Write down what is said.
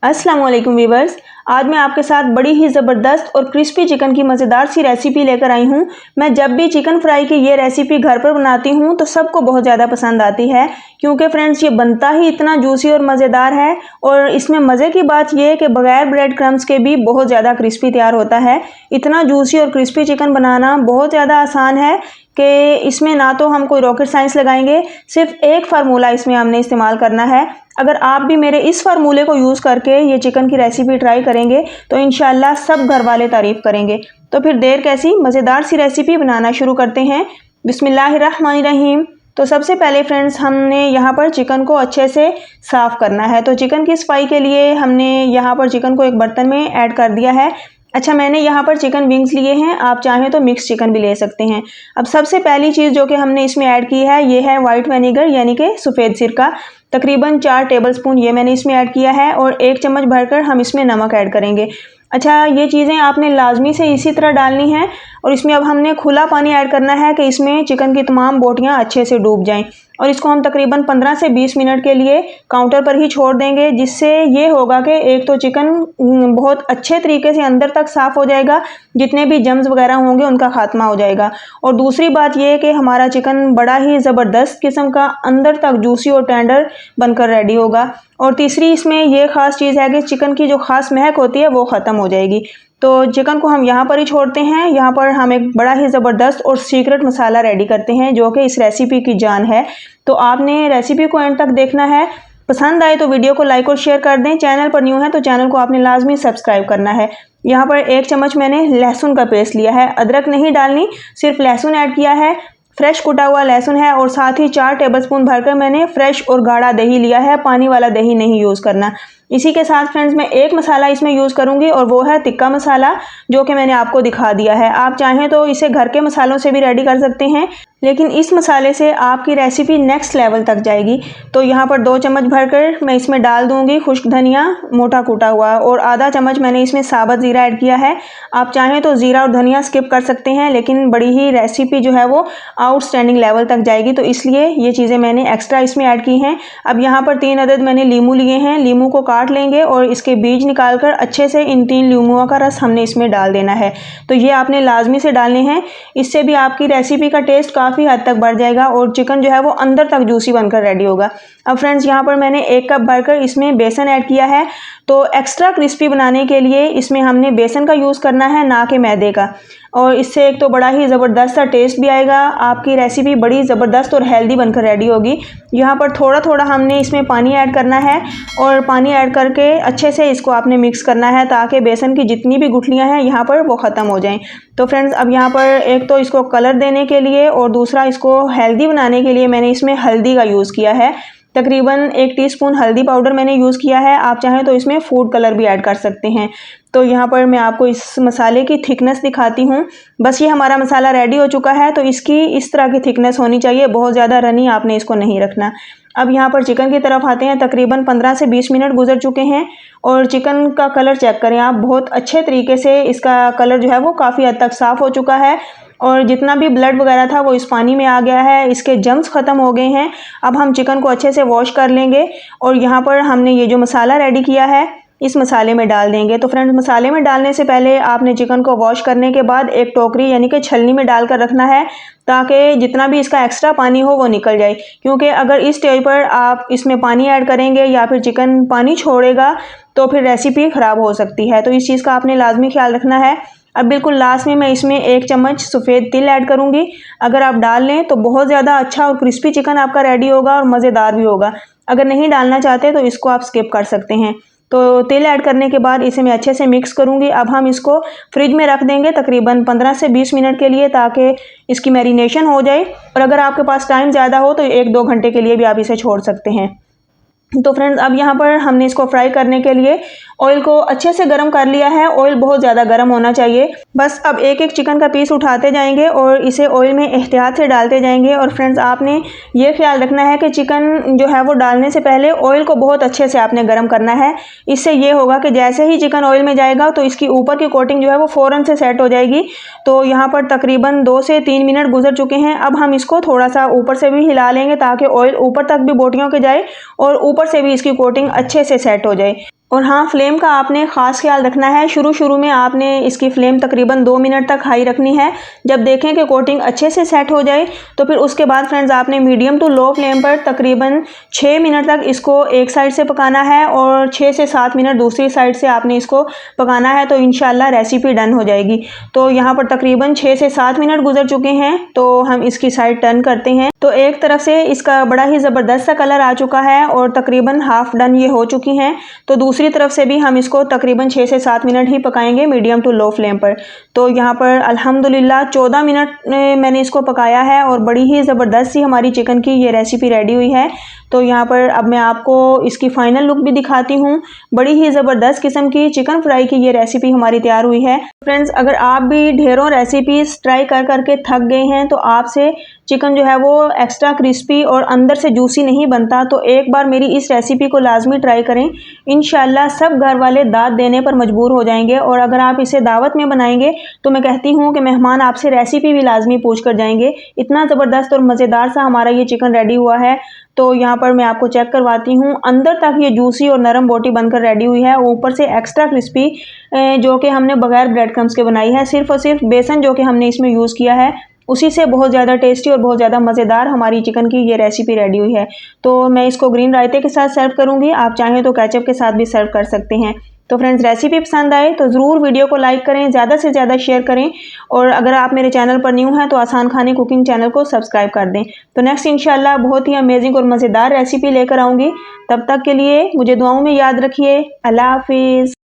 अस्सलाम वालेकुम वीवर्स। आज मैं आपके साथ बड़ी ही ज़बरदस्त और क्रिस्पी चिकन की मज़ेदार सी रेसिपी लेकर आई हूँ। मैं जब भी चिकन फ्राई की ये रेसिपी घर पर बनाती हूँ तो सबको बहुत ज़्यादा पसंद आती है, क्योंकि फ्रेंड्स ये बनता ही इतना जूसी और मज़ेदार है। और इसमें मज़े की बात यह है कि बगैर ब्रेड क्रम्स के भी बहुत ज़्यादा क्रिस्पी तैयार होता है। इतना जूसी और क्रिस्पी चिकन बनाना बहुत ज़्यादा आसान है कि इसमें ना तो हम कोई रॉकेट साइंस लगाएंगे, सिर्फ एक फार्मूला इसमें हमने इस्तेमाल करना है। अगर आप भी मेरे इस फार्मूले को यूज़ करके ये चिकन की रेसिपी ट्राई करेंगे तो इंशाल्लाह सब घर वाले तारीफ़ करेंगे। तो फिर देर कैसी, मज़ेदार सी रेसिपी बनाना शुरू करते हैं। बिस्मिल्लाहिर्रहमानिर्रहीम। तो सबसे पहले फ्रेंड्स हमने यहाँ पर चिकन को अच्छे से साफ़ करना है। तो चिकन की सफाई के लिए हमने यहाँ पर चिकन को एक बर्तन में ऐड कर दिया है। अच्छा, मैंने यहाँ पर चिकन विंग्स लिए हैं, आप चाहें तो मिक्स चिकन भी ले सकते हैं। अब सबसे पहली चीज़ जो कि हमने इसमें ऐड की है ये है वाइट विनेगर यानी कि सफ़ेद सिरका। तकरीबन 4 टेबलस्पून ये मैंने इसमें ऐड किया है और 1 चम्मच भरकर हम इसमें नमक ऐड करेंगे। अच्छा, ये चीज़ें आपने लाजमी से इसी तरह डालनी है और इसमें अब हमने खुला पानी ऐड करना है कि इसमें चिकन की तमाम बोटियां अच्छे से डूब जाएं। और इसको हम तकरीबन 15 से 20 मिनट के लिए काउंटर पर ही छोड़ देंगे, जिससे ये होगा कि एक तो चिकन बहुत अच्छे तरीके से अंदर तक साफ़ हो जाएगा, जितने भी जम्स वगैरह होंगे उनका खात्मा हो जाएगा। और दूसरी बात यह है कि हमारा चिकन बड़ा ही ज़बरदस्त किस्म का अंदर तक जूसी और टेंडर बनकर रेडी होगा। और तीसरी इसमें यह ख़ास चीज़ है कि चिकन की जो ख़ास महक होती है वो ख़त्म हो जाएगी। तो चिकन को हम यहाँ पर ही छोड़ते हैं। यहाँ पर हम एक बड़ा ही ज़बरदस्त और सीक्रेट मसाला रेडी करते हैं जो कि इस रेसिपी की जान है। तो आपने रेसिपी को एंड तक देखना है। पसंद आए तो वीडियो को लाइक और शेयर कर दें। चैनल पर न्यू है तो चैनल को आपने लाजमी सब्सक्राइब करना है। यहाँ पर 1 चम्मच मैंने लहसुन का पेस्ट लिया है, अदरक नहीं डालनी, सिर्फ लहसुन ऐड किया है। फ्रेश कुटा हुआ लहसुन है और साथ ही 4 टेबलस्पून भरकर मैंने फ्रेश और गाढ़ा दही लिया है, पानी वाला दही नहीं यूज़ करना। इसी के साथ फ्रेंड्स मैं एक मसाला इसमें यूज़ करूंगी और वो है तिक्का मसाला, जो कि मैंने आपको दिखा दिया है। आप चाहें तो इसे घर के मसालों से भी रेडी कर सकते हैं, लेकिन इस मसाले से आपकी रेसिपी नेक्स्ट लेवल तक जाएगी। तो यहाँ पर 2 चम्मच भरकर मैं इसमें डाल दूंगी खुश्क धनिया मोटा कूटा हुआ, और आधा चम्मच मैंने इसमें साबुत ज़ीरा ऐड किया है। आप चाहें तो ज़ीरा और धनिया स्किप कर सकते हैं, लेकिन बड़ी ही रेसिपी जो है वो आउटस्टैंडिंग लेवल तक जाएगी, तो इसलिए ये चीज़ें मैंने एक्स्ट्रा इसमें ऐड की हैं। अब यहाँ पर 3 अदद मैंने लीमू लिए हैं। लीमू को काट लेंगे और इसके बीज निकालकर अच्छे से इन 3 लीमुओं का रस हमने इसमें डाल देना है। तो ये आपने लाजमी से डालने हैं, इससे भी आपकी रेसिपी का टेस्ट काफ़ी हद तक बढ़ जाएगा और चिकन जो है वो अंदर तक जूसी बनकर रेडी होगा। अब फ्रेंड्स यहाँ पर मैंने 1 कप भरकर इसमें बेसन ऐड किया है। तो एक्स्ट्रा क्रिस्पी बनाने के लिए इसमें हमने बेसन का यूज़ करना है, ना कि मैदे का। और इससे एक तो बड़ा ही ज़बरदस्त सा टेस्ट भी आएगा, आपकी रेसिपी बड़ी ज़बरदस्त और हेल्दी बनकर रेडी होगी। यहाँ पर थोड़ा थोड़ा हमने इसमें पानी ऐड करना है और पानी ऐड करके अच्छे से इसको आपने मिक्स करना है, ताकि बेसन की जितनी भी गुठलियाँ हैं यहाँ पर वो ख़त्म हो जाएं। तो फ्रेंड्स अब यहाँ पर एक तो इसको कलर देने के लिए और दूसरा इसको हेल्दी बनाने के लिए मैंने इसमें हल्दी का यूज़ किया है। तकरीबन 1 टीस्पून हल्दी पाउडर मैंने यूज़ किया है। आप चाहें तो इसमें फूड कलर भी ऐड कर सकते हैं। तो यहाँ पर मैं आपको इस मसाले की थिकनेस दिखाती हूँ। बस ये हमारा मसाला रेडी हो चुका है, तो इसकी इस तरह की थिकनेस होनी चाहिए, बहुत ज़्यादा रनी आपने इसको नहीं रखना। अब यहाँ पर चिकन की तरफ आते हैं। तकरीबन 15 से 20 मिनट गुजर चुके हैं और चिकन का कलर चेक करें आप, बहुत अच्छे तरीके से इसका कलर जो है वो काफ़ी हद तक साफ़ हो चुका है और जितना भी ब्लड वगैरह था वो इस पानी में आ गया है, इसके जम्स ख़त्म हो गए हैं। अब हम चिकन को अच्छे से वॉश कर लेंगे और यहाँ पर हमने ये जो मसाला रेडी किया है इस मसाले में डाल देंगे। तो फ्रेंड्स मसाले में डालने से पहले आपने चिकन को वॉश करने के बाद एक टोकरी यानी कि छलनी में डालकर रखना है, ताकि जितना भी इसका एक्स्ट्रा पानी हो वो निकल जाए। क्योंकि अगर इस स्टेज पर आप इसमें पानी ऐड करेंगे या फिर चिकन पानी छोड़ेगा तो फिर रेसिपी ख़राब हो सकती है। तो इस चीज़ का आपने लाजमी ख्याल रखना है। अब बिल्कुल लास्ट में मैं इसमें 1 चम्मच सफ़ेद तिल ऐड करूंगी। अगर आप डाल लें तो बहुत ज़्यादा अच्छा और क्रिस्पी चिकन आपका रेडी होगा और मज़ेदार भी होगा। अगर नहीं डालना चाहते तो इसको आप स्किप कर सकते हैं। तो तिल ऐड करने के बाद इसे मैं अच्छे से मिक्स करूंगी। अब हम इसको फ्रिज में रख देंगे तकरीबन 15 से 20 मिनट के लिए, ताकि इसकी मैरिनेशन हो जाए। और अगर आपके पास टाइम ज़्यादा हो तो 1-2 घंटे के लिए भी आप इसे छोड़ सकते हैं। तो फ्रेंड्स अब यहाँ पर हमने इसको फ्राई करने के लिए ऑयल को अच्छे से गर्म कर लिया है। ऑयल बहुत ज़्यादा गर्म होना चाहिए। बस अब एक एक चिकन का पीस उठाते जाएंगे और इसे ऑयल में एहतियात से डालते जाएंगे। और फ्रेंड्स आपने ये ख्याल रखना है कि चिकन जो है वो डालने से पहले ऑयल को बहुत अच्छे से आपने गर्म करना है। इससे ये होगा कि जैसे ही चिकन ऑयल में जाएगा तो इसकी ऊपर की कोटिंग जो है वो फ़ौरन से सेट हो जाएगी। तो यहाँ पर तकरीबन 2 से 3 मिनट गुजर चुके हैं। अब हम इसको थोड़ा सा ऊपर से भी हिला लेंगे, ताकि ऑयल ऊपर तक भी बोटियों के जाए और ऊपर से भी इसकी कोटिंग अच्छे से सेट हो जाए। और हाँ, फ्लेम का आपने ख़ास ख्याल रखना है। शुरू में आपने इसकी फ्लेम तकरीबन 2 मिनट तक हाई रखनी है। जब देखें कि कोटिंग अच्छे से सेट हो जाए तो फिर उसके बाद फ्रेंड्स आपने मीडियम टू लो फ्लेम पर तकरीबन 6 मिनट तक इसको एक साइड से पकाना है और 6 से 7 मिनट दूसरी साइड से आपने इसको पकाना है, तो इंशाल्लाह रेसिपी डन हो जाएगी। तो यहाँ पर तकरीबन 6 से 7 मिनट गुजर चुके हैं, तो हम इसकी साइड टर्न करते हैं। तो एक तरफ से इसका बड़ा ही ज़बरदस्त सा कलर आ चुका है और तकरीबन हाफ डन ये हो चुकी हैं। तो दूसरी तरफ से भी हम इसको तकरीबन 6 से 7 मिनट ही पकाएंगे मीडियम टू लो फ्लेम पर। तो यहाँ पर अल्हम्दुलिल्लाह 14 मिनट मैंने इसको पकाया है और बड़ी ही ज़बरदस्त सी हमारी चिकन की ये रेसिपी रेडी हुई है। तो यहाँ पर अब मैं आपको इसकी फ़ाइनल लुक भी दिखाती हूँ। बड़ी ही ज़बरदस्त किस्म की चिकन फ्राई की ये रेसिपी हमारी तैयार हुई है। फ्रेंड्स, अगर आप भी ढेरों रेसिपीज़ ट्राई कर करके थक गए हैं तो आपसे चिकन जो है वो एक्स्ट्रा क्रिस्पी और अंदर से जूसी नहीं बनता, तो एक बार मेरी इस रेसिपी को लाजमी ट्राई करें। इंशाल्लाह सब घर वाले दाद देने पर मजबूर हो जाएंगे और अगर आप इसे दावत में बनाएंगे तो मैं कहती हूँ कि मेहमान आपसे रेसिपी भी लाजमी पूछ कर जाएंगे। इतना ज़बरदस्त और मज़ेदार सा हमारा ये चिकन रेडी हुआ है। तो यहाँ पर मैं आपको चेक करवाती हूँ, अंदर तक ये जूसी और नरम बोटी बनकर रेडी हुई है, ऊपर से एक्स्ट्रा क्रिस्पी, जो कि हमने बगैर ब्रेड क्रम्स के बनाई है। सिर्फ और सिर्फ बेसन जो कि हमने इसमें यूज़ किया है उसी से बहुत ज़्यादा टेस्टी और बहुत ज़्यादा मज़ेदार हमारी चिकन की ये रेसिपी रेडी हुई है। तो मैं इसको ग्रीन रायते के साथ सर्व करूँगी, आप चाहें तो केचप के साथ भी सर्व कर सकते हैं। तो फ्रेंड्स, रेसिपी पसंद आए तो ज़रूर वीडियो को लाइक करें, ज़्यादा से ज़्यादा शेयर करें और अगर आप मेरे चैनल पर न्यू हैं तो आसान खाने कुकिंग चैनल को सब्सक्राइब कर दें। तो नेक्स्ट इंशाल्लाह बहुत ही अमेजिंग और मज़ेदार रेसिपी लेकर आऊँगी। तब तक के लिए मुझे दुआओं में याद रखिए। अल्लाह हाफिज़।